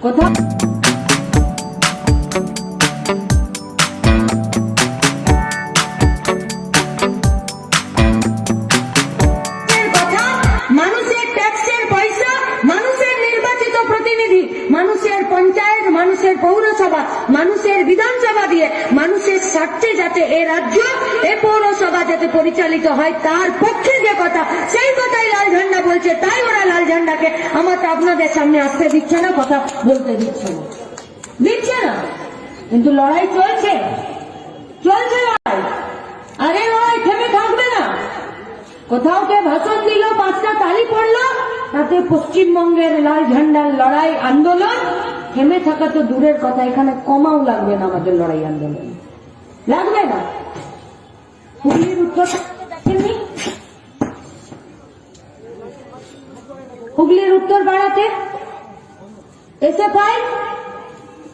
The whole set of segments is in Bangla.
কোথাও মানুষের ট্যাক্সের পয়সা, মানুষের নির্বাচিত প্রতিনিধি, মানুষের পঞ্চায়েত, মানুষের পৌরসভা, মানুষের বিধানসভা দিয়ে মানুষের স্বার্থে যাতে এ রাজ্য, এ পৌরসভা যাতে পরিচালিত হয়, তার পক্ষে যে কথা, সেই কথাই লাল ঝান্ডা বলছে। তাই ওরা লাল ঝান্ডাকে আমাকে আপনাদের সামনে আসতে দিচ্ছে না, কথা বলতে দিচ্ছে না, কিন্তু লড়াই চলছে, লড়াই। আরে লড়াই থেমে থাকবে না। কোথাও কে ভাষণ দিল, 5টা তালি পড়লো, তাতে পশ্চিমবঙ্গের লাল ঝান্ডার লড়াই আন্দোলন থেমে থাকা তো দূরের কথা, এখানে কমাও লাগবে না, আমাদের লড়াই আন্দোলন লাগবে না। হুগলির উত্তর, হুগলির উত্তর পাড়াতে এসএফআই,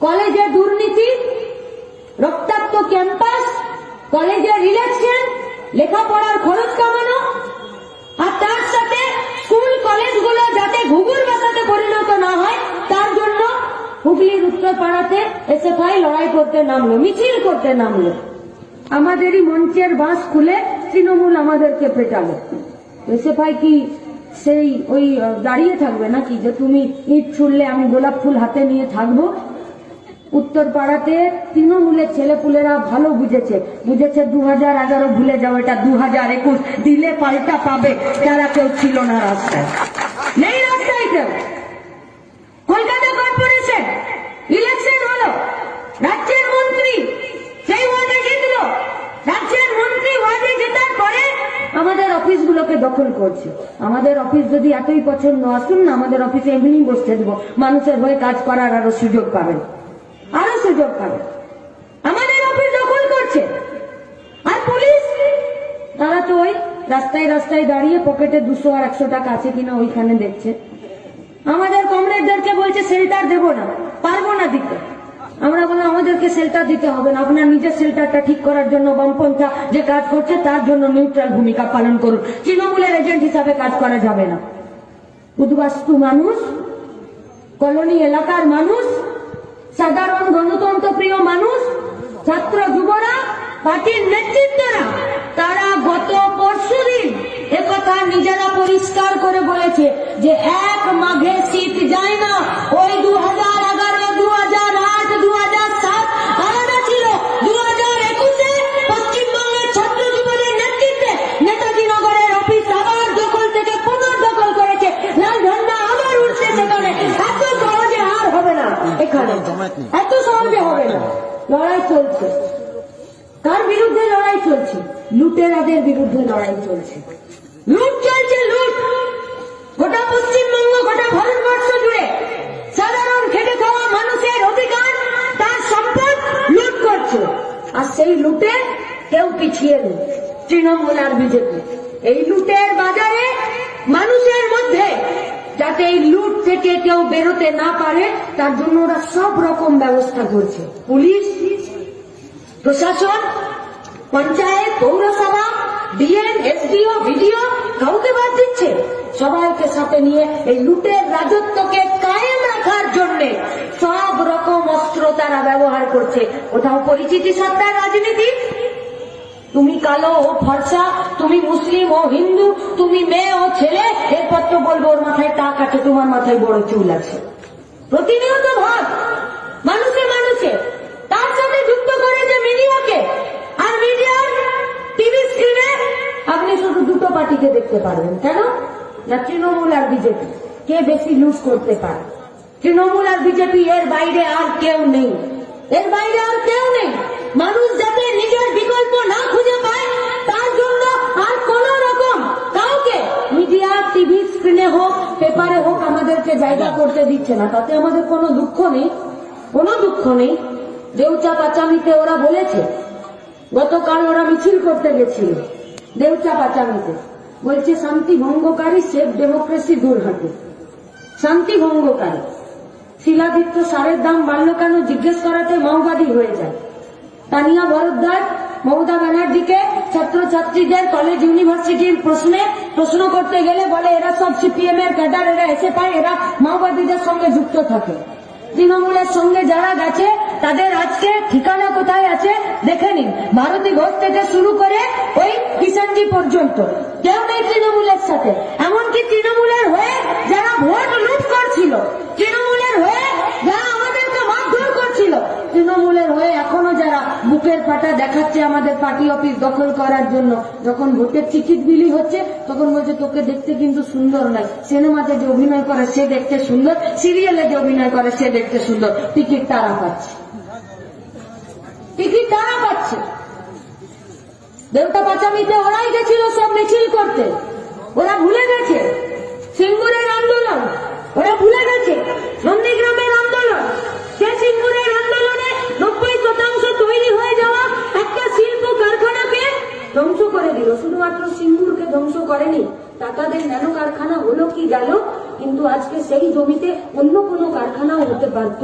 কলেজে দুর্নীতি, রক্তাক্ত ক্যাম্পাস, কলেজের ইলেকশন, লেখাপড়ার খরচ কামানো, আর তার সাথে স্কুল কলেজগুলো যাতে ঘুঘুর বাসাতে পরিণত না হয়, তার জন্য হুগলির উত্তর পাড়াতে এসএফআই লড়াই করতে নামলো, মিছিল করতে নামলো। আমাদেরই মঞ্চের বাঁশ খুলে তৃণমূল আমাদেরকে পেটালো। এসএফআই কি সেই ওই দাঁড়িয়ে থাকবে নাকি যে তুমি ইট ছুড়লে আমি গোলাপ ফুল হাতে নিয়ে থাকবো? উত্তর পাড়াতে তৃণমূলের ছেলেপুলেরা ভালো বুঝেছে 2011 ভুলে যাও, এটা 2021 দিলে পাল্টা পাবে। যারা কেউ ছিল না রাস্তায়, নেই রাস্তায় কেউ। কলকাতা কর্পোরেশন ইলেকশন হলো, রাজ্যের মন্ত্রী সেই ওয়ার্ডে জিতলো, রাজ্যের মন্ত্রী ওয়ার্ডে জেতার পরে আমাদের অফিসগুলোকে দখল করছে। আমাদের অফিস যদি এতই পছন্দ, আসুন না আমাদের অফিসে এমনি বসতে দেবো, মানুষের হয়ে কাজ করার আরো সুযোগ পাবেন, আরো সুযোগ পাবে। আমাদের অফিস দখল করছে। আর পুলিশ, তারা তো ওই রাস্তায় রাস্তায় দাঁড়িয়ে পকেটে 200 আর 100 টাকা আছে কিনা ওইখানে দেখছে। আমাদের কমরেডদেরকে বলছে শেল্টার দেবো না, পারবো না দিতে। আমরা বললাম আমাদেরকে শেল্টার দিতে হবে না, আপনার নিজের শেল্টারটা ঠিক করার জন্য বামপন্থা যে কাজ করছে তার জন্য নিউট্রাল ভূমিকা পালন করুন, তৃণমূলের এজেন্ট হিসাবে কাজ করা যাবে না। উদ্বাস্তু মানুষ, কলোনি এলাকার মানুষ, সাধারণ গণতন্ত্র প্রিয় মানুষ, ছাত্র যুবরা, পার্টির নেতৃত্বরা, তারা গত পরশুদিন একথা নিজেরা পরিষ্কার করে বলেছে যে 1 মাঘে শীত যায় না। ওই 2011, 2008, 2007 আলাদা ছিল, 2021-এ পশ্চিমবঙ্গের ছাত্র যুবদের নেতৃত্বে নেতাজি নগরের অফিস আবার দখল থেকে পুনর্দখল করেছে। লাল ঝান্ডা আবার উঠছে সেখানে। এত সহজে আর হবে না, এখানে এত সহজে হবে না। লড়াই চলছে। কার বিরুদ্ধে লড়াই চলছে? লুটেরাদের বিরুদ্ধে লড়াই চলছে। লুট চলছে, লুট গোটা পশ্চিমবঙ্গ, গোটা ভারতবর্ষ জুড়ে সাধারণ খেটে খাওয়া মানুষের অধিকার, তার সম্পদ লুট করছে। আর সেই লুটে কেউ পিছিয়ে নেই, তৃণমূল আর বিজেপি। এই লুটের বাজারে মানুষের মধ্যে যাতে এই লুট থেকে কেউ বেরোতে না পারে তার জন্য ওরা সব রকম ব্যবস্থা করছে। পুলিশ, প্রশাসন, পঞ্চায়েত, পৌরসভা, ডিএম, এসডিও, ভিডিও, কাউকে বাদ দিচ্ছে, সবাইকে সাথে নিয়ে এই লুটের রাজত্বকে কায়েম রাখার জন্য সব রকম অস্ত্র তারা ব্যবহার করছে। কোথাও পরিচিতি সত্তার রাজনীতি, তুমি কালো ও ফর্সা, তুমি মুসলিম ও হিন্দু, তুমি মেয়ে ও ছেলে, এরপর তো বলবো ওর মাথায় টাক আছে, তোমার মাথায় বড় চুল আছে। প্রতিনিয়ত ভাগ মানুষে মানুষে, তার সাথে যুক্ত করেছে মিডিয়াকে। আর মিডিয়ার টিভি স্ক্রিনে আপনি শুধু দুটো পার্টিকে দেখতে পারবেন। কেন? না তৃণমূল আর বিজেপি। কে বেশি লুট করতে পারে? তৃণমূল আর বিজেপি, এর বাইরে আর কেউ নেই, এর বাইরে আর কেউ নেই। মানুষ যাতে নিজের বিকল্প না খুঁজে পায় তার জন্য আর কোন রকম কাউকে মিডিয়া, টিভি স্ক্রিনে হোক, পেপারে হোক আমাদেরকে জায়গা করতে দিচ্ছে না। তাতে আমাদের কোনো দুঃখ নেই, কোনো দুঃখ নেই। দেউচা পাচামিতে ওরা বলেছে, গতকাল ওরা মিছিল করতে গেছিল দেউচা পাচামিতে, বলছে শান্তি ভঙ্গকারী সেফ ডেমোক্রেসি দূর হাঁটে। শান্তি ভঙ্গকারী। শিলাদিত্য সারের দাম বাড়লো কেন জিজ্ঞেস করাতে মাওবাদী হয়ে যায়। তানিয়া ভরদ্বাজ মমতা ব্যানার্জিকে ছাত্রছাত্রীদের কলেজ ইউনিভার্সিটির প্রশ্ন করতে গেলে বলে এরা সব সিপিএম এর ক্যাডার, এরা এসএফআই, এরা মাওবাদীদের সঙ্গে যুক্ত থাকে। তৃণমূলের সঙ্গে যারা গেছে তাদের আজকে ঠিকানা কোথায় আছে দেখে নিন। ভারতী ঘোষ থেকে শুরু করে ওই কিষাণজি পর্যন্ত কেউ নেই তৃণমূলের সাথে। এমনকি তৃণমূলের হয়ে যারা ভোট লুট করছিল, তৃণমূলের হয়ে যারা আমাদেরকে মারধর করছিল, তৃণমূলের হয়ে এখনো যারা বুকের পাটা দেখাচ্ছে আমাদের পার্টি অফিস দখল করার জন্য, যখন ভোটের টিকিট বিলি হচ্ছে তখন বলছে তোকে দেখতে কিন্তু সুন্দর নয়, সিনেমাতে যে অভিনয় করে সে দেখতে সুন্দর, সিরিয়ালে যে অভিনয় করে সে দেখতে সুন্দর, টিকিট তারা পাচ্ছে, টিকিট তারা পাচ্ছে। দেউতা পাচামিতে ওরাই গেছিল সব মিছিল করতে, ওরা ভুলে গেছে সিঙ্গুরের আন্দোলন, ওরা ভুলে গেছে নন্দীগ্রামের আন্দোলন। সে সিঙ্গুরের আন্দোলনে 90% তৈরি হয়ে যাওয়া একটা শিল্প কারখানাকে ধ্বংস করে দিল। শুধুমাত্র সিঙ্গুরকে ধ্বংস করেনি, টাটাদের ন্যানো কারখানা হলো কি গেল, কিন্তু আজকে সেই জমিতে অন্য কোনো কারখানাও হতে পারত।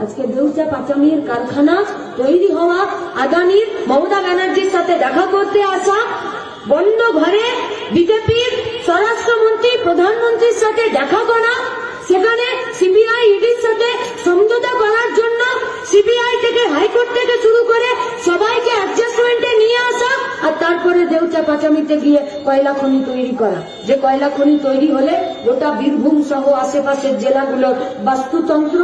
আজকে দেউচা পাচামির কারখানা তৈরি হওয়া, আদানির মমতা ব্যানার্জির সাথে দেখা করতে আসা, বন্ধ ঘরে বিজেপির স্বরাষ্ট্রমন্ত্রী প্রধানমন্ত্রীর সাথে দেখা করা, সেখানে সিবিআই ইডির সাথে সমঝোতা করার জন্য সিবিআই থেকে হাইকোর্ট থেকে শুরু করে সবাইকে অ্যাডজাস্টমেন্টে নিয়ে আসা, আর তারপরে দেউচা পাচামিতে গিয়ে কয়লা খনি তৈরি করা। যে কয়লা খনি তৈরি হলে গোটা বীরভূম সহ আশেপাশের জেলাগুলোর বাস্তুতন্ত্র,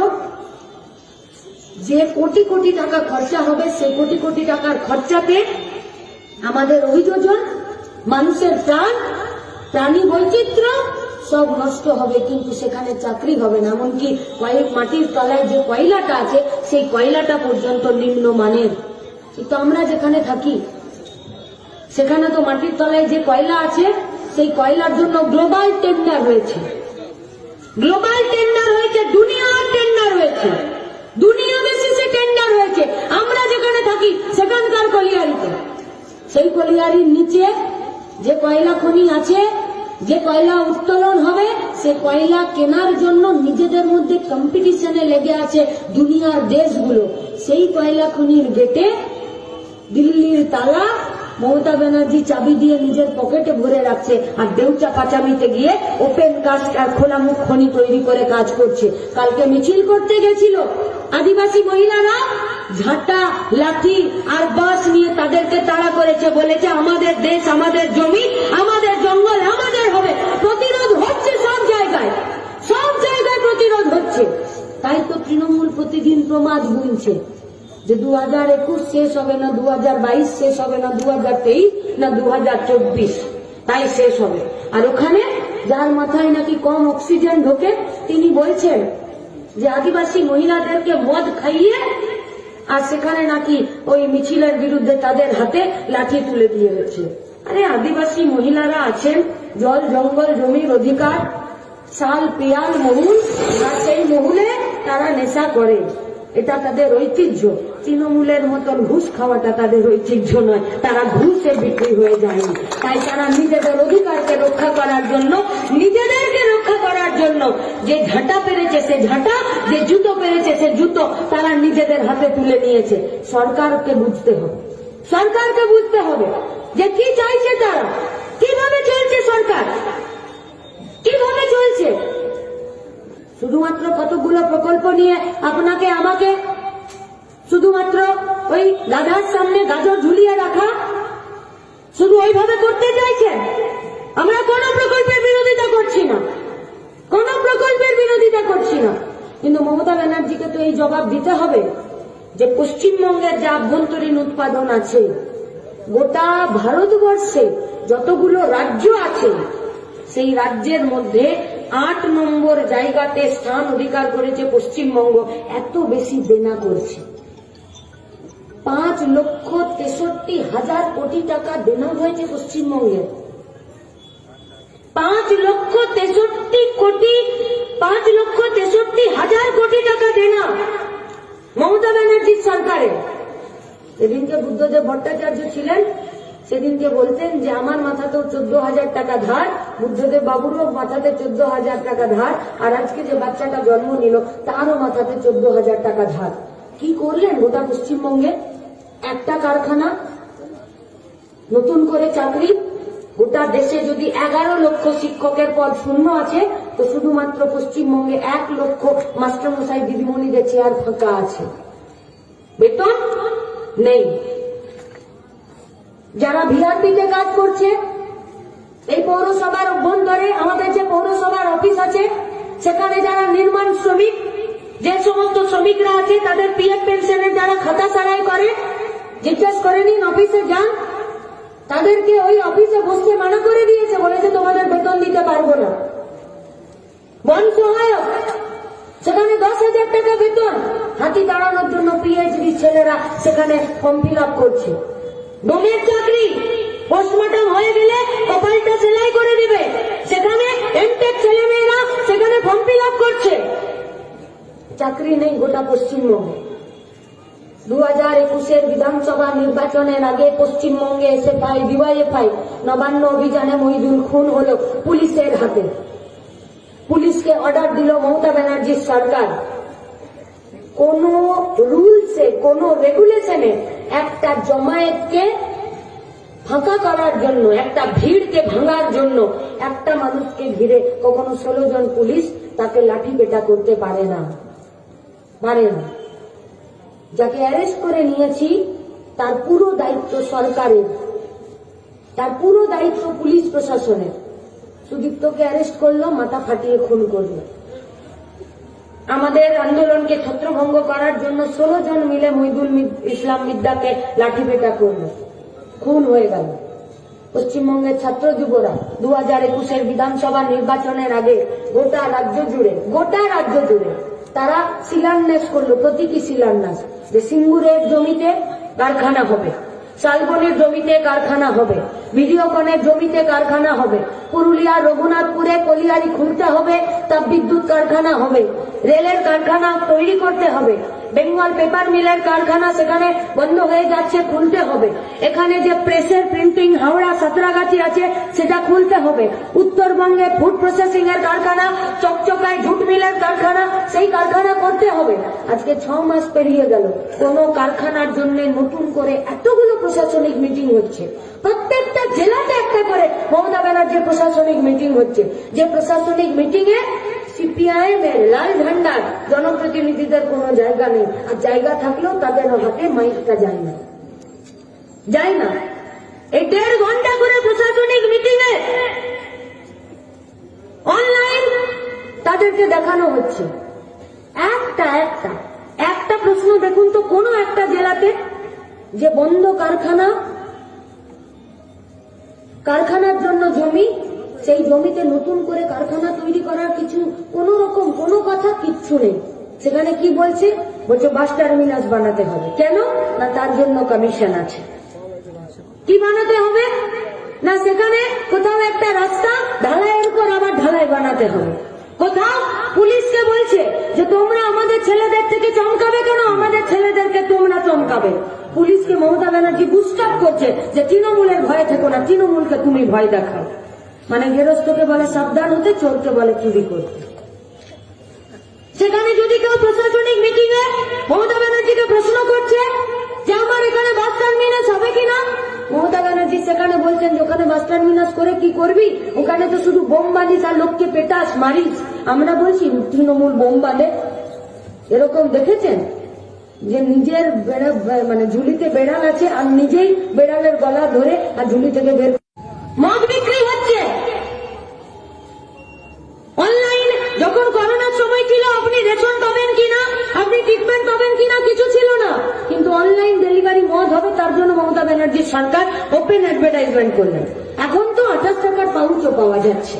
যে কোটি কোটি টাকা খরচা হবে সেই কোটি কোটি টাকার খরচাতে আমাদের অভিযোজন, মানুষের প্রাণ, প্রাণী বৈচিত্র্য সব নষ্ট হবে, কিন্তু সেখানে চাকরি হবে না। এমনকি কয়েক মাটির তলায় যে কয়লাটা আছে সেই কয়লাটা পর্যন্ত নিম্নমানের। কিন্তু আমরা যেখানে থাকি সেখানে তো মাটির তলায় যে কয়লা আছে সেই কয়লার জন্য গ্লোবাল টেন্ডার হয়েছে, গ্লোবাল টেন্ডার হয়েছে, দুনিয়ার টেন্ডার হয়েছে, দুনিয়া বেসিসে টেন্ডার হয়েছে। আমরা যেখানে থাকি সেখানকার কলিয়ারিতে, সেই কলিয়ারির নিচে যে কয়লা খনি আছে, যে কয়লা উত্তোলন হবে, সে কয়লা কেনার জন্য নিজেদের মধ্যে কম্পিটিশনে লেগে আছে দুনিয়ার দেশগুলো। সেই কয়লা খনির গেটে দিল্লির তালা মমতা ব্যানার্জি চাবি দিয়ে নিজের পকেটে ভরে রাখছে, আর দেউচা পাচামিতে গিয়ে ওপেন কাস্ট আর খোলা মুখ খনি তৈরি করে কাজ করছে। কালকে মিছিল করতে গেছিল আদিবাসী মহিলারা, ঝাঁটা লাঠি আর বাঁশ নিয়ে তাদেরকে তাড়া করেছে, বলেছে আমাদের দেশ, আমাদের জমি, আমাদের জঙ্গল আমাদের হবে। প্রতিরোধ হচ্ছে সব জায়গায়, সব জায়গায় প্রতিরোধ হচ্ছে। তাই তো তৃণমূল প্রতিদিন প্রমাদ গুনছে যে 2021 শেষ হবে না, 2022 শেষ হবে না, 2023 না 2024, তাই শেষ হবে। আর ওখানে যার মাথায় নাকি কম অক্সিজেন ঢোকে তিনি বলছেন যে আদিবাসী মহিলাদেরকে মদ খাইয়ে, আর সেখানে নাকি ওই মিছিলের বিরুদ্ধে তাদের হাতে লাঠি তুলে দিয়ে হয়েছে। আরে আদিবাসী মহিলারা আছেন, জল জঙ্গল জমির অধিকার, শাল পিয়াল মহুল, আর সেই মহুলে তারা নেশা করে, এটা তাদের ঐতিহ্য। তৃণমূলের মতন ঘুষ খাওয়াটা তাদের ঐতিহ্য নয়, তারা ঘুষে বিক্রি হয়ে যায়নি। তাই তারা নিজেদের অধিকারকে রক্ষা করার জন্য, নিজেদেরকে রক্ষা করার জন্য যে ঝাঁটা পেরেছে সে ঝাঁটা, যে জুতো পেরেছে সে জুতো তারা নিজেদের হাতে তুলে নিয়েছে। সরকারকে বুঝতে হবে, সরকারকে বুঝতে হবে যে কি চাইছে তারা, কিভাবে চলছে সরকার, কিভাবে চলছে। শুধুমাত্র কতগুলো প্রকল্প নিয়ে আপনাকে আমাকে শুধুমাত্র ওই গাধার সামনে গাজর ঝুলিয়ে রাখা, শুধু ওইভাবে করতে চাইছেন। আমরা কোন প্রকল্পের বিরোধিতা করছি না, কোন প্রকল্পের বিরোধিতা করছি না, কিন্তু মমতা ব্যানার্জিকে তো এই জবাব দিতে হবে যে পশ্চিমবঙ্গের যে আভ্যন্তরীণ উৎপাদন আছে, গোটা ভারতবর্ষে যতগুলো রাজ্য আছে সেই রাজ্যের মধ্যে 8 নম্বর জায়গাতে স্থান অধিকার করেছে পশ্চিমবঙ্গ। এত বেশি দেনা করছে, 5,63,000 কোটি টাকা দেনা হয়েছে পশ্চিমবঙ্গে, 5,63,000 কোটি টাকা দেনা মমতা ব্যানার্জির সরকারে। সেদিনকে বুদ্ধদেব ভট্টাচার্য ছিলেন, সেদিনকে বলতেন যে আমার মাথাতেও 14,000 টাকা ধার, বুদ্ধদেব বাবুরও মাথাতে 14,000 টাকা ধার, আর আজকে যে বাচ্চাটা জন্ম নিল তারও মাথাতে 14,000 টাকা ধার। কি করলেন গোটা পশ্চিমবঙ্গে? একটা কারখানা, নতুন করে চাকরি। গোটা দেশে যদি 11 লক্ষ শিক্ষকের পদ শূন্য আছে তো শুধুমাত্র পশ্চিমবঙ্গে 1 লক্ষ মাস্টারমশাই দিদিমণিদের চেয়ার ফাঁকা আছে, বেতন নেই। যারা ভিআরপিতে কাজ করছে, এই পৌরসভার অভ্যন্তরে আমাদের যে পৌরসভার অফিস আছে, সেখানে যারা নির্মাণ শ্রমিক, যে সমস্ত শ্রমিকরা আছে তাদের পিএফ পেনশনের যারা খাতা সারাই করে, জিজ্ঞেস করে নিন, অফিসে যান, তাদেরকে ওই অফিসে বসতে মানা করে দিয়েছে, বলেছে তোমাদের বেতন দিতে পারবো না। বন সহায়ক, সেখানে 10,000 টাকা বেতন, হাতি দাঁড়ানোর জন্য পিএইচডি ছেলেরা সেখানে ফর্ম ফিল আপ করছে। ডোমের চাকরি, পোস্টমর্টম হয়ে গেলে কপালটা সেলাই করে দিবে, সেখানে এমটেক ছেলেমেয়েরা সেখানে ফর্ম ফিল আপ করছে। চাকরি নেই গোটা পশ্চিমবঙ্গে। 2021-এর বিধানসভা নির্বাচনের আগে পশ্চিমবঙ্গে এসএফআই ডিওয়াইএফআই নবান্ন অভিযানে মহিদুল খুন হলো পুলিশের হাতে। পুলিশকে অর্ডার দিল মমতা ব্যানার্জির সরকার, কোন রুলসে, কোন রেগুলেশনে একটা জমায়েতকে ফাঁকা করার জন্য, একটা ভিড়কে ভাঙার জন্য একটা মানুষকে ঘিরে কখনো 16 জন পুলিশ তাকে লাঠি পেটা করতে পারে না। যাকে অ্যারেস্ট করে নিয়েছি তার পুরো দায়িত্ব সরকারের, তার পুরো দায়িত্ব পুলিশ প্রশাসনের। সুদীপ্তকে অ্যারেস্ট করলো, মাথা ফাটিয়ে খুন করলো। আমাদের আন্দোলনকে ছত্রভঙ্গ করার জন্য 16 জন মিলে মহিদুল ইসলাম মিদ্দাকে লাঠিপেটা করলো, খুন হয়ে গেল। পশ্চিমবঙ্গের ছাত্র যুবরা 2021-এর বিধানসভা নির্বাচনের আগে গোটা রাজ্য জুড়ে তারা শিলান্যাস করলো, প্রতীকী শিলান্যাস, যে সিঙ্গুরের জমিতে কারখানা হবে, শালবনের জমিতে কারখানা হবে, ভিডিওকনের জমিতে কারখানা হবে, পুরুলিয়ার রঘুনাথপুরে কলিয়ারি খুলতে হবে, তাপবিদ্যুৎ কারখানা হবে, রেলের কারখানা তৈরি করতে হবে, বেঙ্গল পেপার মিলের কারখানা সেখানে বন্ধ হয়ে যাচ্ছে, খুলতে হবে, এখানে যে প্রেসের প্রিন্টিং হাওড়া সাঁতরাগাছি আছে সেটা খুলতে হবে, উত্তরবঙ্গে ফুড প্রসেসিং এর কারখানা, চকচকায় জুট মিলের কারখানা, সেই কারখানা করতে হবে। আজকে 6 মাস পেরিয়ে গেল, কোন কারখানার জন্য নতুন করে এতগুলো প্রশাসনিক মিটিং হচ্ছে, প্রত্যেকটা জেলাতে একটা করে মমতা ব্যানার্জির প্রশাসনিক মিটিং হচ্ছে, যে প্রশাসনিক মিটিং এ সিপিআইএম এর লাল ঝান্ডার জনপ্রতিনিধিদের কোনো জায়গা নেই, আর জায়গা থাকলেও তাদের হাতে মাইকটা যায় না। এই 1.5 ঘন্টা করে প্রশাসনিক মিটিং এ অনলাইন তাদেরকে দেখানো হচ্ছে। একটা প্রশ্ন দেখুন তো, কোন একটা জেলাতে যে বন্ধ কারখানার জন্য জমি, সেই জমিতে নতুন করে কারখানা তৈরি করার কোন রকম কোনো কথা কিচ্ছু নেই। সেখানে কি বলছে বাস টার্মিনাস বানাতে হবে। কেন না তার জন্য কমিশন আছে। কি বানাতে হবে না, সেখানে কোথাও একটা রাস্তা ঢালাইয়ের পর আবার ঢালাই বানাতে হবে। কোথাও পুলিশকে বলছে যে তোমরা আমাদের ছেলেদের থেকে চমকাবে কেন, আমাদের ছেলেদেরকে তোমরা চমকাবে। পুলিশকে মমতা ব্যানার্জি বুস্টাপ করছে যে তৃণমূলের ভয়ে থেকো না, তৃণমূলকে তুমি ভয় দেখাও। মানে গেরস্তকে বলে সাবধান হতে, চোরকে বলে চুরি করতে। সেখানে যদি কেউ প্রশাসনিক মিটিং এ মমতা ব্যানার্জিকে প্রশ্ন করছে যে আমার এখানে বাস টার্মিনাস হবে কিনা, মমতা ব্যানার্জি সেখানে বলছেন যে ওখানে বাস টার্মিনাস করে কি করবি, ওখানে তো শুধু বোম বাঁধিস আর লোককে পেটাস মারিস। আমরা বলছি তৃণমূল বোম বাঁধে, এরকম দেখেছেন যে নিজের ঝুলিতে বেড়াল আছে আর নিজেই বেড়ালের গলা ধরে আর ঝুলি থেকে বের। মদ বিক্রি হচ্ছে অনলাইন। যখন করোনার সময় ছিল আপনি রেশন পাবেন কিনা, আপনি ট্রিটমেন্ট পাবেন কিনা কিছু ছিল না, কিন্তু অনলাইন ডেলিভারি মদ হবে তার জন্য মমতা ব্যানার্জির সরকার ওপেন অ্যাডভার্টাইজমেন্ট করলেন। এখন তো 28 টাকার পাউচও পাওয়া যাচ্ছে।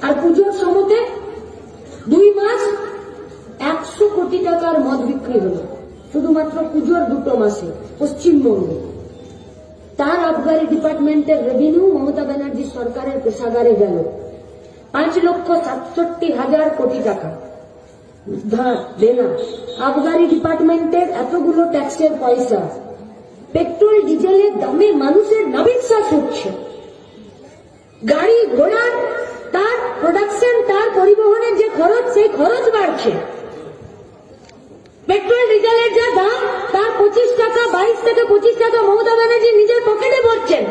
আর পুজোর সময়তে 2 মাস 100 কোটি টাকার মদ বিক্রি হলো শুধুমাত্র পুজোর 2 মাসে পশ্চিমবঙ্গে। তার আবগারি ডিপার্টমেন্টের রেভিনিউ মমতা ব্যানার্জি সরকারের কোষাগারে গেল 5,67,000 কোটি টাকা দেনা। আবগারি ডিপার্টমেন্টের এতগুলো ট্যাক্সের পয়সা, পেট্রোল ডিজেলের দামে মানুষের নাবিশ্বাস উঠছে। গাড়ি ঘোড়ার তার প্রোডাকশন, তার পরিবহনের যে খরচ, সেই খরচ বাড়ছে। পেট্রোল ডিজেলের যা দাম তার 25 টাকা, 22 থেকে 25 টাকা মমতা ব্যানার্জি নিজের পকেটে ভরছেন।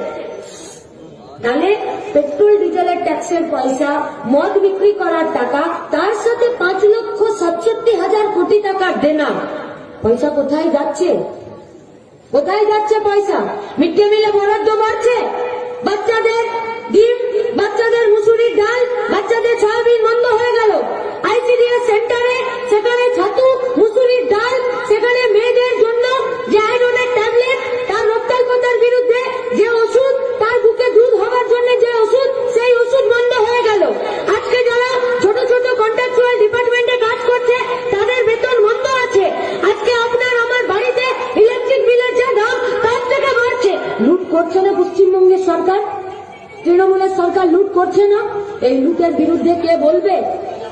তাহলে পেট্রোল ডিজেলের ট্যাক্সের পয়সা, মদ বিক্রি করার টাকা, তার সাথে 5,67,000 কোটি টাকার দেনা, পয়সা কোথায় যাচ্ছে? কোথায় যাচ্ছে পয়সা? মিড ডে মিলে বরাদ্দ বাড়ছে, বাচ্চাদের ডিম, বাচ্চাদের মুসুরির ডাল, বাচ্চাদের সয়াবিন বন্ধ হয়ে গেল। আইসিডিএস সেন্টারে সেখানে ছাতু, মুসুরির ডাল, সেখানে মেয়েদের জন্য যে আয়রনের ট্যাবলেট, তার রক্তাল্পতার বিরুদ্ধে যে ওষুধ, তার বুকে দুধ হওয়ার জন্য যে ওষুধ, সেই ওষুধ বন্ধ হয়ে গেল। আজকে যারা ছোট ছোট কন্ট্রাকচুয়াল ডিপার্টমেন্টে কাজ করছে, তাদের বেতন বন্ধ আছে। আজকে আপনার আমার বাড়িতে ইলেকট্রিক বিলের যে দাম, তার থেকে বাড়ছে। লুট করছে না পশ্চিমবঙ্গের সরকার? তৃণমূলের সরকার লুট করছে না? এই লুটের বিরুদ্ধে কে বলবে?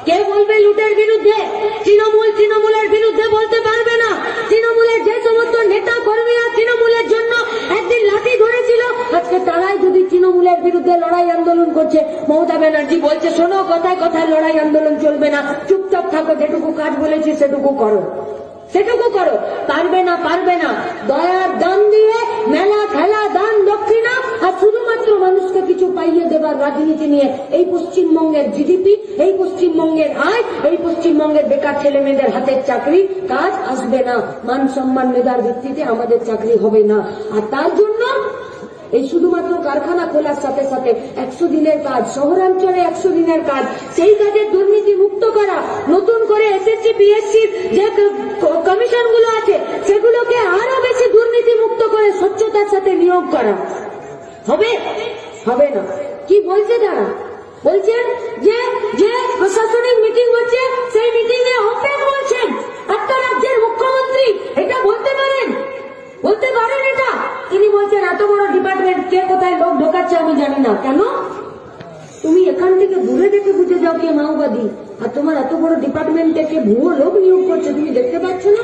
কে বলবে লুটের বিরুদ্ধে? তৃণমূলের বিরুদ্ধে বলতে পারবে না। তৃণমূলের যে সমস্ত নেতা কর্মীরা তৃণমূলের জন্য একদিন লাঠি ধরেছিল, আজকে তারাই যদি তৃণমূলের বিরুদ্ধে লড়াই আন্দোলন করছে। মমতা ব্যানার্জি বলছে, শোনো, কথায় কথায় লড়াই আন্দোলন চলবে না, চুপচাপ থাকো, যেটুকু কাজ বলেছি সেটুকু করো, সেটুকু করো। পারবে না, পারবে না। দয়ার দান দিয়ে মেলা খেলা দান দক্ষিণা আর শুধুমাত্র মানুষকে কিছু পাইয়ে দেবার রাজনীতি নিয়ে এই পশ্চিমবঙ্গের জিডিপি, এই পশ্চিমবঙ্গের আয়, এই পশ্চিমবঙ্গের বেকার ছেলে মেয়েদের হাতের চাকরি কাজ আসবে না। মান সম্মান মেধার ভিত্তিতে আমাদের চাকরি হবে না। আর তার জন্য এই শুধুমাত্র কারখানা খোলার সাথে সাথে 100 দিনের কাজ, শহরাঞ্চলে 100 দিনের কাজ, সেই কাজের দুর্নীতি মুক্ত করা, নতুন করে এসএসসি পিএসসির যে কমিশনগুলো আছে সেগুলোকে আরো বেশি দুর্নীতি মুক্ত করে স্বচ্ছতার সাথে নিয়োগ করা হবে? হবে না। কি বলছে তারা? বলছেন যে যে প্রশাসনিক মিটিং হচ্ছে, সেই মিটিং এ ওপেন বলছেন একটা রাজ্যের মুখ্যমন্ত্রী। এটা বলতে পারেন? বলতে পারেন এটা? তিনি বলছেন এত বড় ডিপার্টমেন্ট, কে কোথায় লোক ঢোকাচ্ছে আমি জানি না। কেন? তুমি এখান থেকে দূরে দেখে বুঝে যাও কে মাওবাদী, আর তোমার এত বড় ডিপার্টমেন্টে কে ভুয়ো লোক নিয়োগ করছে তুমি দেখতে পাচ্ছ না?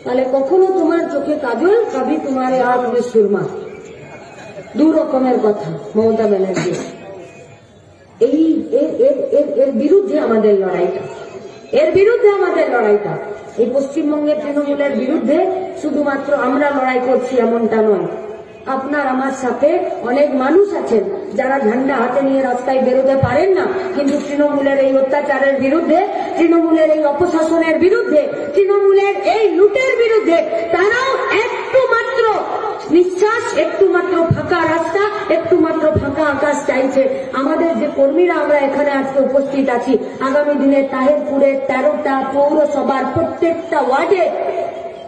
তাহলে কখনো তোমার চোখে কাজল, কবি তোমার আঁখ মে সুরমা, দু রকমের কথা মমতা ব্যানার্জি। এই এর বিরুদ্ধে আমাদের লড়াইটা, এর বিরুদ্ধে আমাদের লড়াইটা। এই পশ্চিমবঙ্গের তৃণমূলের বিরুদ্ধে শুধুমাত্র আমরা লড়াই করছি এমনটা নয়। আপনার আমার সাথে অনেক মানুষ আছেন যারা ঝান্ডা হাতে নিয়ে রাস্তায় বেরোতে পারেন না, কিন্তু তৃণমূলের এই অত্যাচারের বিরুদ্ধে, তৃণমূলের এই অপশাসনের বিরুদ্ধে, তৃণমূলের এই লুটের বিরুদ্ধে তারাও একটু মাত্র নিঃশ্বাস, একটু মাত্র ফাঁকা রাস্তা, একটু মাত্র ফাঁকা আকাশ চাইছে। আমাদের যে কর্মীরা আমরা এখানে আজকে উপস্থিত আছি, আগামী দিনে তাহিরপুরের 13টা পৌরসভার প্রত্যেকটা ওয়ার্ডে,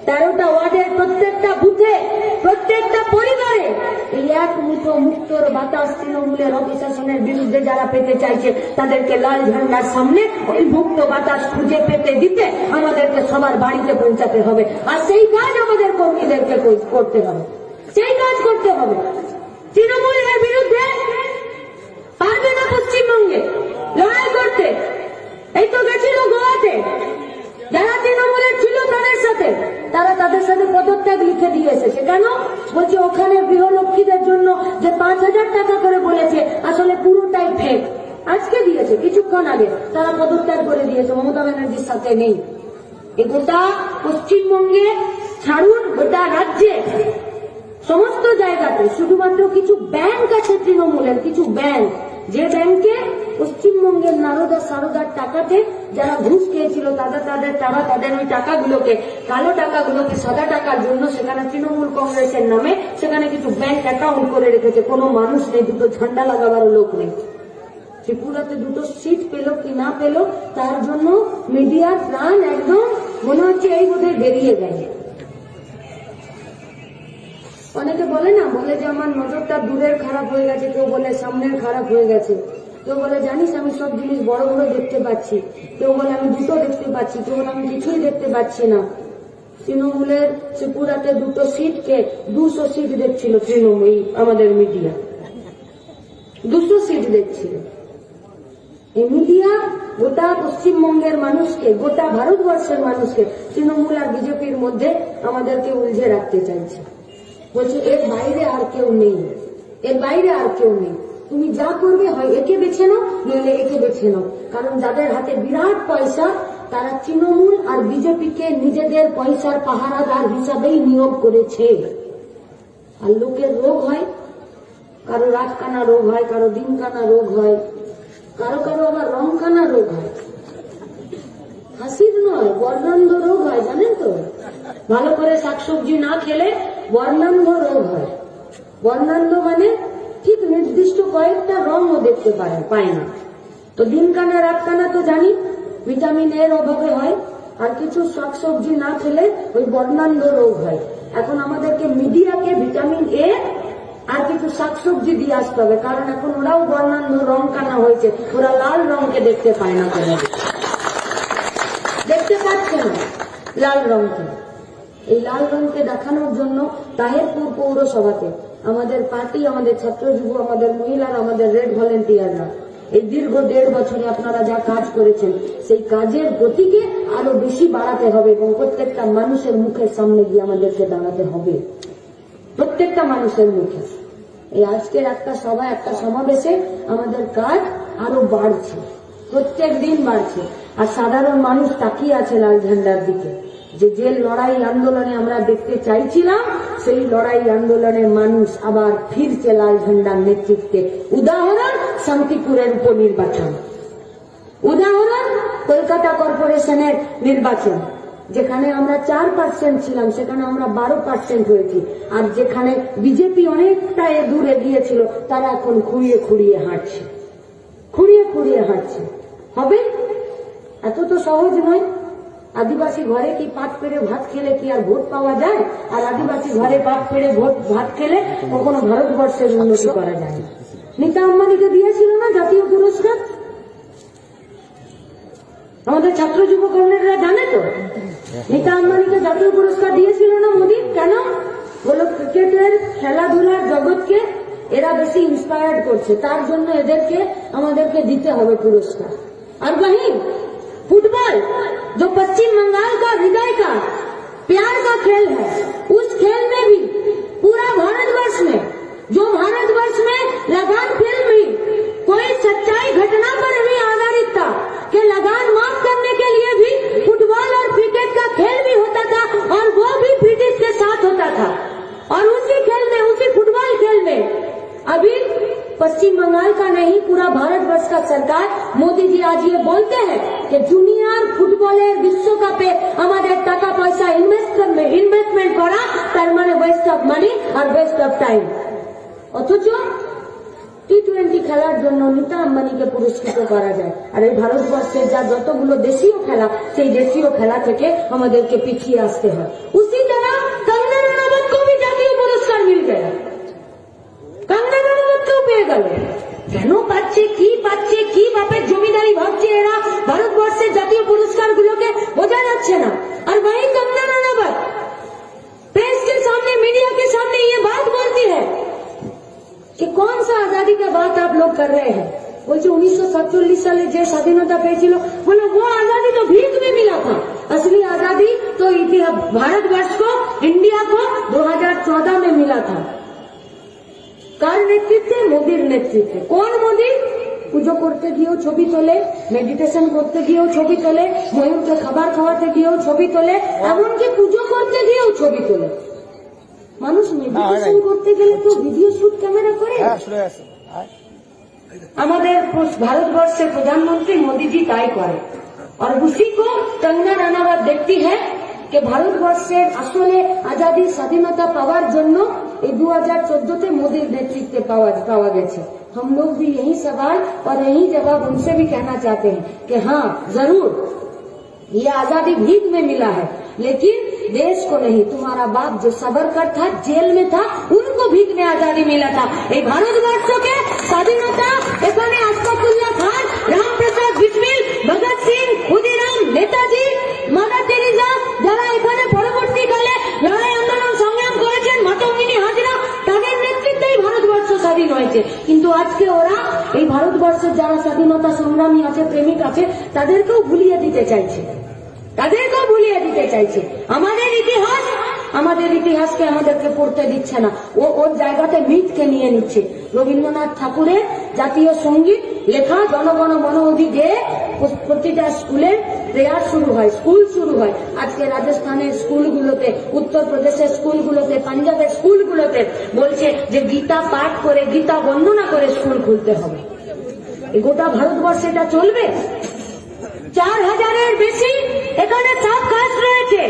13টা ওয়ার্ডের প্রত্যেকটা বুথে, প্রত্যেকটা পরিবারে এই এক মুঠো মুক্তর বাতাস তৃণমূলের অপশাসনের বিরুদ্ধে যারা পেতে চাইছে, তাদেরকে লাল ঝান্ডার সামনে ওই মুক্ত বাতাস খুঁজে পেতে দিতে আমাদেরকে সবার বাড়িতে পৌঁছাতে হবে। আর সেই কাজ আমাদের কর্মীদেরকে করতে হবে, সেই কাজ করতে হবে। তৃণমূলের বিরুদ্ধে পারবে না পশ্চিমবঙ্গে লড়াই করতে। এই তো গেছিল গোয়াতে, যারা তৃণমূলের ছিল তাদের সাথে, তারা তাদের সাথে পদত্যাগ লিখে দিয়ে এসেছে। কেন? বলছে ওখানে গৃহলক্ষ্মীদের জন্য যে 5,000 টাকা করে বলেছে, আসলে পুরোটাই ফেক। আজকে দিয়েছে, কিছুক্ষণ আগে তারা পদত্যাগ করে দিয়েছে, মমতা ব্যানার্জির সাথে নেই। এই গোটা পশ্চিমবঙ্গে ছাড়ুন, গোটা রাজ্যে সমস্ত জায়গাতে শুধুমাত্র কিছু ব্যাংক আছে তৃণমূলের, কিছু ব্যাংক, যে ব্যাংকে পশ্চিমবঙ্গের নারদা সারদার টাকাতে যারা ঘুষ খেয়েছিল তারা তাদের ওই টাকাগুলোকে, কালো টাকাগুলোকে সাদা টাকার জন্য সেখানে তৃণমূল কংগ্রেসের নামে সেখানে কিছু ব্যাংক অ্যাকাউন্ট করে রেখেছে। কোনো মানুষ নেই, দুটো ঝান্ডা লাগাবার লোক নেই। ত্রিপুরাতে দুটো সিট পেল কি না পেল তার জন্য মিডিয়ার প্রাণ একদম মনে হচ্ছে এই বোধহয় বেরিয়ে গেছে। অনেকে বলে না, বলে যে আমার নজরটা দূরের খারাপ হয়ে গেছে, কেউ বলে সামনের খারাপ হয়ে গেছে, কেউ বলে জানিস আমি সব জিনিস বড় বড় দেখতে পাচ্ছি, কেউ বলে আমি দুটো দেখতে পাচ্ছি, কেউ বলে আমি কিছুই দেখতে পাচ্ছি না। তৃণমূলের ত্রিপুরাতে দুটো সিটকে 200 সিট দেখছিল তৃণমূল, আমাদের মিডিয়া 200 সিট দেখছিল। এই মিডিয়া গোটা পশ্চিমবঙ্গের মানুষকে, গোটা ভারতবর্ষের মানুষকে তৃণমূল আর বিজেপির মধ্যে আমাদেরকে উলঝে রাখতে চাইছে। বলছে এর বাইরে আর কেউ নেই, এর বাইরে আর কেউ নেই। তুমি যা করবে হয় একে বেছে নাও, নইলে একে বেছে নাও। কারণ যাদের হাতে বিরাট পয়সা তারা তৃণমূল আর বিজেপিকে নিজেদের পয়সার পাহারাদার হিসাবেই নিয়োগ করেছে। আর লোকের রোগ হয় কারো রাত কানা রোগ হয়, কারো দিন কানা রোগ হয়, কারো কারো আবার রং কানা রোগ হয়। হাসির নয়, বর্ণান্ধ রোগ হয়, জানেন তো? ভালো করে শাকসবজি না খেলে বর্ণান্ধ রোগ হয়। বর্ণান্ধ মানে ঠিক নির্দিষ্ট কয়েকটা রঙও দেখতে পায় না। তো দিন কানা রাত কানা তো জানি ভিটামিন এর অভাবে হয়, আর কিছু শাকসবজি না খেলে ওই বর্ণান্ধ রোগ হয়। এখন আমাদেরকে মিডিয়াকে ভিটামিন এ আর কিছু শাকসবজি দিয়ে আসতে হবে, কারণ এখন ওরাও বর্ণান্ধ রং কানা হয়েছে, ওরা লাল রঙকে দেখতে পায় না, কেন দেখতে পাচ্ছে না লাল রঙকে। এই লাল রঙকে দেখানোর জন্য তাহিরপুর পৌরসভাতে আমাদের পার্টি, আমাদের ছাত্র যুব, আমাদের মহিলারা, আমাদের রেড ভলেন্টিয়াররা এই দীর্ঘ 1.5 বছরে আপনারা যা কাজ করেছেন সেই কাজের গতিকে আরো বেশি বাড়াতে হবে এবং প্রত্যেকটা মানুষের মুখের সামনে গিয়ে আমাদেরকে দাঁড়াতে হবে, প্রত্যেকটা মানুষের মুখে। এই আজকের একটা সভা, একটা সমাবেশে আমাদের কাজ আরো বাড়ছে, প্রত্যেক দিন বাড়ছে। আর সাধারণ মানুষ তাকিয়ে আছে লাল ঝান্ডার দিকে, যে লড়াই আন্দোলনে আমরা দেখতে চাইছিলাম সেই লড়াই আন্দোলনে মানুষ আবার ফিরছে লাল ঝান্ডার নেতৃত্বে। উদাহরণ শান্তিপুরের উপনির্বাচন, উদাহরণ কলকাতা কর্পোরেশনের নির্বাচন, যেখানে আমরা 4% ছিলাম সেখানে আমরা 12% হয়েছি। আর যেখানে বিজেপি অনেকটা দূর এগিয়েছিল তারা এখন খুঁড়িয়ে খুঁড়িয়ে হাঁটছে, খুঁড়িয়ে খুঁড়িয়ে হাঁটছে। হবে? এত তো সহজ নয়। আদিবাসী ঘরে কি পাত পেরে ভাত খেলে কি আর ভোট পাওয়া যায়? আর আদিবাসী ঘরে পাত পেরে ভাত খেলে কখনো ভারতবর্ষের উন্নতি করা যায় না। নীতা আম্বানিকে দিয়েছিল না জাতীয় পুরস্কার? আমাদের ছাত্র যুব কংগ্রেসরা জানে তো, নীতা আম্বানিকে জাতীয় পুরস্কার দিয়েছিল না মোদী? কেন? বলো ক্রিকেটের খেলাধুলার জগৎকে এরা বেশি ইন্সপায়ার্ড করছে, তার জন্য এদেরকে আমাদেরকে দিতে হবে পুরস্কার। আর वहीं फुटबॉल जो पश्चिम बंगाल का हृदय का प्यार का खेल है, उस खेल में भी पूरा भारतवर्ष में, जो भारतवर्ष में लगान फिल्म भी कोई सच्चाई घटना पर नहीं आधारित था कि लगान माफ करने के लिए भी फुटबॉल और क्रिकेट का खेल भी होता था और वो भी ब्रिटिश के साथ होता था। और उसी खेल में, उसी फुटबॉल खेल में अभी पश्चिम बंगाल का नहीं पूरा भारतवर्ष का सरकार मोदी जी आज ये बोलते हैं कि जूनियर फुटबॉलेर विश्वकपे हमारे टाका पैसा इन्वेस्टमेंट करा तार माने वेस्ट ऑफ मनी और वेस्ट ऑफ टाइम। অথচ টি-20 খেলার জন্য নীতা আম্বানিকে পুরস্কৃত করা যায়, আর এই ভারতবর্ষের যা যতগুলো দেশীয় খেলা সেই দেশীয় খেলা থেকে আমাদেরকে পিছিয়ে আসতে হয়। उसी तरह कंगना रनावत को भी জাতীয় পুরস্কার मिल गया। कंगना रनावतকেও পেয়ে গেল। কেন পাচ্ছে, কি পাচ্ছে, কি বাপের জমিদারি ভাবছে এরা, ভারতবর্ষের জাতীয় পুরস্কারগুলোকে বোঝা যাচ্ছে না। আর वही कंगना रनावत प्रेस के सामने, मीडिया के सामने ये बात बोलती है कि कौन सा आजादी का बात आप लोग कर रहे हैं। বলছে 1947 সালে যে স্বাধীনতা পেয়েছিল, বলে वो आजादी तो भीख में मिला था, असली आजादी तो भारतवर्ष को, इंडिया को 2014 में मिला था। কার নেতৃত্বে? মোদির নেতৃত্বে। কোন মোদি? পুজো করতে গিয়েও ছবি তোলে, মেডিটেশন করতে গিয়েও ছবি তোলে, ময়ূরকে খাবার খাওয়াতে গিয়েও ছবি তোলে, এমনকি পুজো করতে গিয়েও ছবি তোলে। মানুষ মেডিটেশন করতে গেলে তো ভিডিও শুট ক্যামেরা করে। আমাদের ভারতবর্ষের প্রধানমন্ত্রী মোदी जी তাই করে। আর उसी को कंगना रनावत देखती है कि ভারতবর্ষের আসলে আজাদি স্বাধীনতা পাওয়ার জন্য এই 2014 मोदी नेतृत्व पावा गए। हम लोग भी यही सवाल और यही जवाब उनसे भी कहना चाहते हैं कि हाँ जरूर ये आजादी भीख में मिला है, लेकिन देश को नहीं। तुम्हारा बाप जो सावरकर था, जेल में था, उनको भीख में आजादी मिला था। ये भारतवर्ष के स्वाधीनता এখানে আশফাকুল্লাহ খান, রামপ্রসাদ বিসমিল, ভগৎ সিং, ক্ষুদিরাম, নেতাজি, মাদার তেরেসা যারা এখানে পরবর্তীকালে লড়াই আন্দোলন সংগ্রাম করেছেন, মাতঙ্গিনী হাজরা, তাদের নেতৃত্বেই ভারতবর্ষ স্বাধীন হয়েছে। কিন্তু আজকে ওরা এই ভারতবর্ষের যারা স্বাধীনতা সংগ্রামী আছে, প্রেমিক আছে, তাদেরকেও ভুলিয়ে দিতে চাইছে, তাদেরকেও ভুলিয়ে দিতে চাইছে। আমাদের ইতিহাসকে আমাদেরকে পড়তে দিচ্ছে না, ওর জায়গাতে মিথকে নিয়ে নিচ্ছে। রবীন্দ্রনাথ ঠাকুরের জাতীয় সঙ্গীত লেখা জনগণ মন অধি গেয়ে প্রতিটা স্কুলে প্রেয়ার শুরু হয়, স্কুল শুরু হয়। আজকে রাজস্থানের স্কুলগুলোতে, উত্তরপ্রদেশের স্কুলগুলোতে, পাঞ্জাবের স্কুলগুলোতে বলছে যে গীতা পাঠ করে, গীতা বন্দনা করে স্কুল খুলতে হবে। গোটা ভারতবর্ষে এটা চলবে? 4000-এর বেশি এখানে সাব কাস্ট রয়েছে,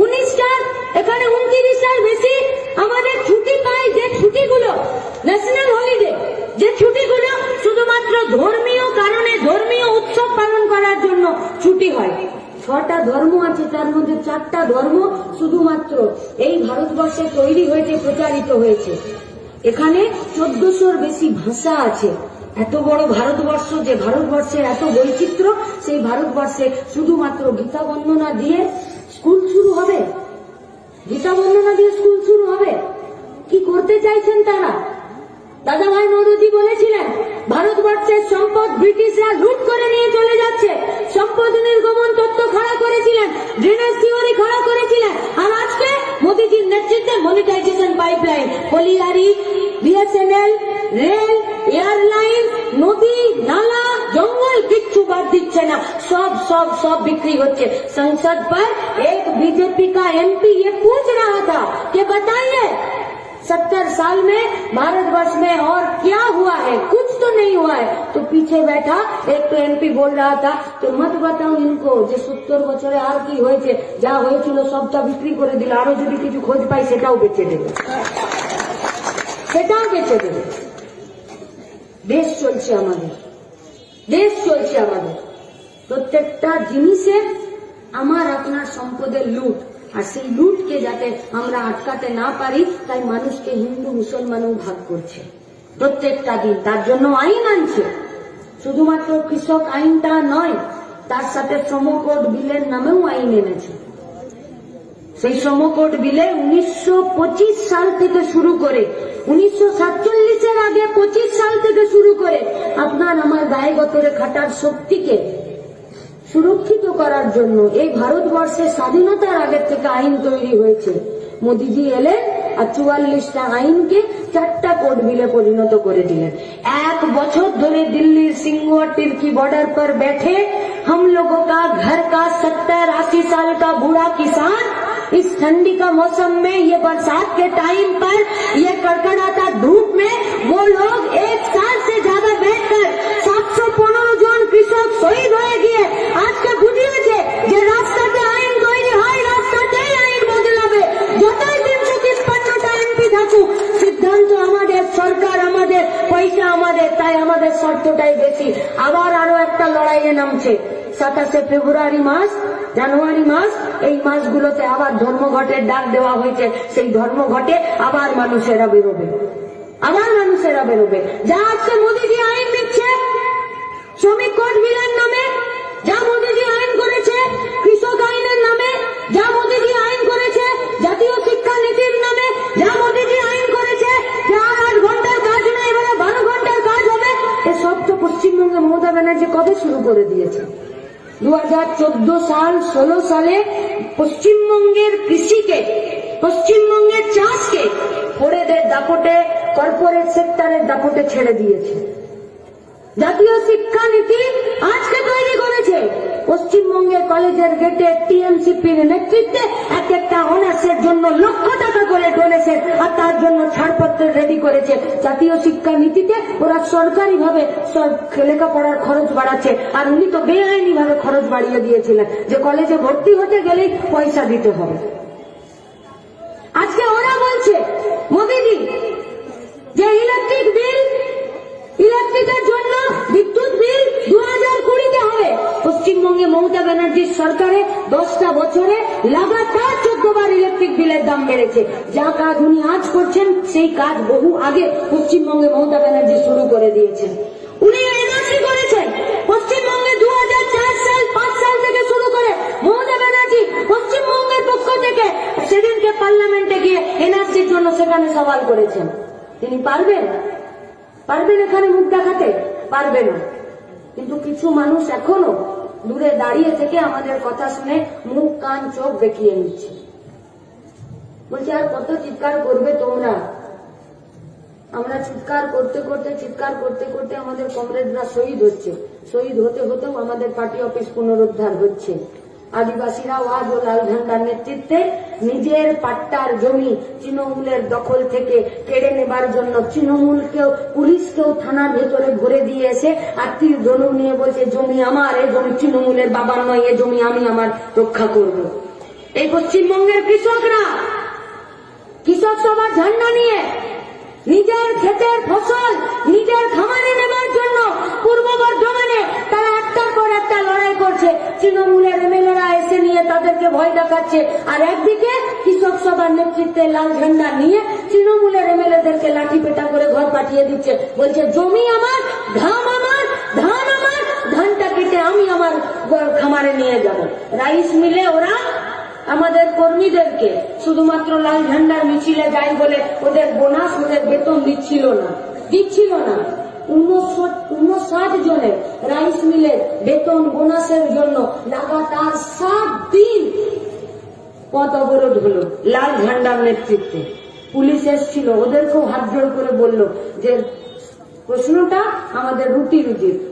19টা, এখানে 29টার বেশি আমাদের ছুটি পাই। যে ছুটিগুলো ন্যাশনাল হলিডে, যে ছুটিগুলো শুধুমাত্র ধর্মীয় কারণে, ধর্মীয় উৎসব পালন করার জন্য ছুটি হয়। 6টা ধর্ম আছে, তার মধ্যে 4টা ধর্ম শুধুমাত্র এই ভারতবর্ষে তৈরি হয়েছে, প্রচারিত হয়েছে। এখানে 1400-র বেশি ভাষা আছে। এত বড় ভারতবর্ষ, যে ভারতবর্ষের এত বৈচিত্র্য, সেই ভারতবর্ষে শুধুমাত্র গীতা বন্দনা দিয়ে স্কুল শুরু হবে? গীতা বন্দনা দিয়ে স্কুল শুরু হবে? কি করতে চাইছেন তারা? দাদা ভাই নৌরজি বলেছিলেন ভারতবর্ষের সম্পদ ব্রিটিশরা লুট করে নিয়ে চলে যাচ্ছে। সম্পদ নির্গমন তত্ত্ব খাড়া করেছিলেন, ড্রেনেজ থিওরি খাড়া করেছিলেন। আর আজকে মোদীজির নেতৃত্বে monetization pipeline, colliery, BSNL, rail, airline, নদী, নালা, জঙ্গল কিচ্ছু বাদ दिচ্ছে না, सब सब सब बिक्री হচ্ছে। संसद पर एक बीजेपी का एमपी ये पूछ रहा था कि बताइए 70 साल में भारतवर्ष में और क्या हुआ है? कुछ तो नहीं हुआ है। तो पीछे बैठा एक तो एमपी बोल रहा था तो मत बताओ इनको যে 70 বছরে আর কি হয়েছে, যা হয়েছিল সবটা বিক্রি করে দিল, আরো যদি কিছু খোঁজ পাই সেটাও বেচে দেবে, সেটাও বেচে দেবে। দেশ চলছে আমাদের, দেশ চলছে আমাদের। প্রত্যেকটা জিনিসে আমার আপনার সম্পদের লুট, আর সেই লুটকে যাতে আমরা আটকাতে না পারি তাই মানুষকে হিন্দু মুসলমানও ভাগ করছে প্রত্যেকটা দিন। তার জন্য আইন আনছে, শুধুমাত্র কৃষক আইনটা নয়, তার সাথে শ্রম কোড বিলের নামেও আইন এনেছে। সেই শ্রম কোড বিলে 1925 সাল থেকে শুরু করে, 1947-এর আগে 25 সাল থেকে শুরু করে আপনার আমার গায়ে গতরে খাটার শক্তিকে সুরক্ষিত করার জন্য এই ভারতবর্ষের স্বাধীনতার আগের থেকে আইন তৈরি হয়েছে। মোদীজি এলেন আর 44টা আইনকে 4টা কোড বিলে পরিণত করে দিলেন। 1 বছর ধরে দিল্লির सिंह और तिरकी बॉर्डर पर बैठे हम लोगों का घर का 70-80 साल का बूढ़ा किसान इस ठंडी का मौसम में, ये बरसात के टाइम पर, ये कड़कड़ाता धूप में वो लोग 1 साल से ज्यादा बैठकर 715 জন কৃষক শহীদ হয়ে গিয়ে আজকে বুঝিয়েছে যে রাস্তাতে আইন তৈরি হয়, রাস্তাতেই আইন বদলাবে। যতই 353টা এমপি থাকুক, সিদ্ধান্ত আমাদের, সরকার আমাদের, পয়সা আমাদের, তাই আমাদের শর্তটাই বেশি। আবার আরো একটা লড়াইয়ে নামছে 27শে ফেব্রুয়ারি মাস, জানুয়ারি মাস, এই মাসগুলোতে আবার ধর্মঘটের ডাক দেওয়া হয়েছে। সেই ধর্মঘটে আবার মানুষেরা বেরোবে, আবার মানুষেরা বেরোবে। যা আজকে মোদীজি আইন দিচ্ছে শ্রমিক কোড বিলের নামে, যা মোদীজি আইন করেছে কৃষক আইনের নামে, যা মোদীজি আইন করেছে জাতীয় শিক্ষা নীতির নামে, যা মোদীজি আইন করেছে যে 8 ঘন্টার কাজ নয় এবারে 12 ঘন্টার কাজ হবে, এসব তো পশ্চিমবঙ্গে মমতা ব্যানার্জি কবে শুরু করে দিয়েছে। 2014 সাল 16 সালে পশ্চিমবঙ্গের কৃষিকে, পশ্চিমবঙ্গের চাষকে ফোরেদের দাপটে, কর্পোরেট সেক্টরের দাপটে ছেড়ে দিয়েছে। জাতীয় শিক্ষা নীতি আজকে তৈরি করেছে। পশ্চিমবঙ্গের কলেজের গেটে টিএমসিপির নেতৃত্বে এক একটা অনার্সের জন্য লক্ষ টাকা করে ডোনেশন, আর তার জন্য ছাড়পত্র রেডি করেছে। জাতীয় শিক্ষা নীতিতে ওরা সরকারি ভাবে লেখাপড়ার খরচ বাড়াচ্ছে, আর উনি তো বেআইনি ভাবে খরচ বাড়িয়ে দিয়েছিলেন যে কলেজে ভর্তি হতে গেলেই পয়সা দিতে হবে। আজকে ওরা বলছে মোদীজি যে ইলেকট্রিক বিল, ইলেকট্রিকের জন্য বিদ্যুৎ বিল 2020-তে হবে। পশ্চিমবঙ্গে মমতা ব্যানার্জির সরকারে 10টা বছরে লাগাতার 14 বার ইলেকট্রিক বিলের দাম বেড়েছে। যা কাজ উনি আজ করছেন সেই কাজ বহু আগে পশ্চিমবঙ্গে মমতা ব্যানার্জি শুরু করে দিয়েছেন। উনি এনআরসি করেছেন পশ্চিমবঙ্গে 2004 সাল 5 সাল থেকে শুরু করে মমতা ব্যানার্জি পশ্চিমবঙ্গের পক্ষ থেকে সেদিনকে পার্লামেন্টে গিয়ে এনআরসির জন্য সেখানে সওয়াল করেছেন। তিনি পারবেন? পারবেন এখানে মুখ দেখাতে? পারবে না। কিন্তু কিছু মানুষ এখনো দূরে দাঁড়িয়ে থেকে আমাদের কথা শুনে মুখ কান চোখ বেঁকিয়ে নিচ্ছে। বলছে আর কত চিৎকার করবে তোমরা, আমরা চিৎকার করতে করতে আমাদের কমরেডরা শহীদ হচ্ছে। শহীদ হতে হতেও আমাদের পার্টি অফিস পুনরুদ্ধার হচ্ছে। আদিবাসীরাও আজ ও লাল ঝান্ডার নেতৃত্বে নিজের পাট্টার জমি তৃণমূলের দখল থেকে কেড়ে নেবার জন্য তৃণমূলকেও পুলিশকেও থানার ভেতরে ভরে দিয়ে এসে আর তীর ধনুক নিয়ে বলছে জমি আমার, এই জমি তৃণমূলের বাবার নয়, এই জমি আমি আমার রক্ষা করব। এই পশ্চিমবঙ্গের কৃষকরা কৃষক সভার ঝান্ডা নিয়ে নিজের ক্ষেতের ফসল নিজের খামারে নেবার জন্য পূর্ব বর্ধমানে তারা একটার পর একটা লড়াই করছে। তৃণমূলের এমএলএরা এসে নিয়ে তাদেরকে ভয় দেখাচ্ছে, আর একদিকে কৃষক সভার নেতৃত্বে লাল ঝান্ডা নিয়ে তৃণমূলের এমএলএদেরকে লাঠি পেটা করে ঘর পাঠিয়ে দিচ্ছে। বলছে জমি আমার, ঘাম আমার, ধান আমার, ধানটা কেটে আমি আমার খামারে নিয়ে যাব। রাইস মিলে ওরা আমাদের কর্মীদেরকে শুধুমাত্র লাল ঝান্ডার মিছিলে যায় বলে ওদের বোনাস, ওদের বেতন দিচ্ছিল না। 59 জনের রাইস মিলের বেতন বোনাসের জন্য লাগাতার 7 দিন পথ অবরোধ হলো লাল ঝান্ডার নেতৃত্বে। পুলিশ এসেছিল, ওদেরকেও হাত জোড় করে বলল যে প্রশ্নটা আমাদের রুটির,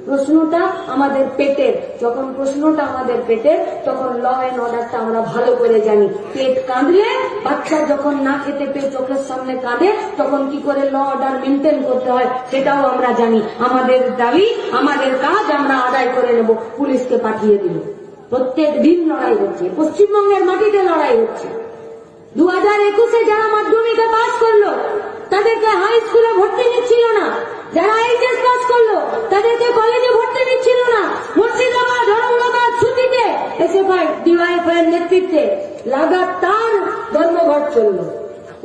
প্রশ্নটা আমাদের পেটের। যখন প্রশ্নটা আমাদের পেটের তখন ল এন্ড অর্ডারটা আমরা ভালো করে জানি। পেট কাঁদলে, বাচ্চা যখন না খেতে পেয়ে চোখের সামনে কাঁদে তখন কি করে ল অর্ডার মেনটেন করতে হয় সেটাও আমরা জানি। আমাদের দাবি, আমাদের কাজ আমরা আদায় করে নেব। পুলিশকে পাঠিয়ে দিল। প্রত্যেক দিন লড়াই হচ্ছে, পশ্চিমবঙ্গের মাটিতে লড়াই হচ্ছে। 2021-এ যারা মাধ্যমিকে পাস করলো তাদেরকে হাই স্কুলে ভর্তি নিচ্ছিল না, যারা এইচএস পাস করলো তাদেরকে কলেজে ভর্তি নিচ্ছিল না। মুর্শিদাবাদ, ঔরঙ্গাবাদ, সুতিতে এসএফআই ডিওয়াইএফআই এর নেতৃত্বে লাগাতার ধর্মঘট চললো,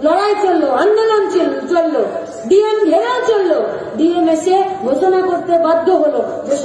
লড়াই চললো, আন্দোলন চললো, ডিএম ঘেরাও চললো। ডিএম এসে ঘোষণা করতে বাধ্য হলো যে